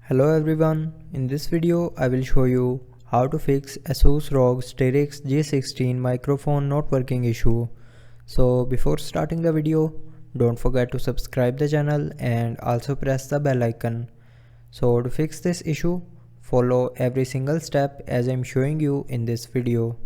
Hello everyone, in this video I will show you how to fix Asus Rog Strix G16 microphone not working issue. So before starting the video, don't forget to subscribe the channel and also press the bell icon. So to fix this issue, follow every single step as I am showing you in this video.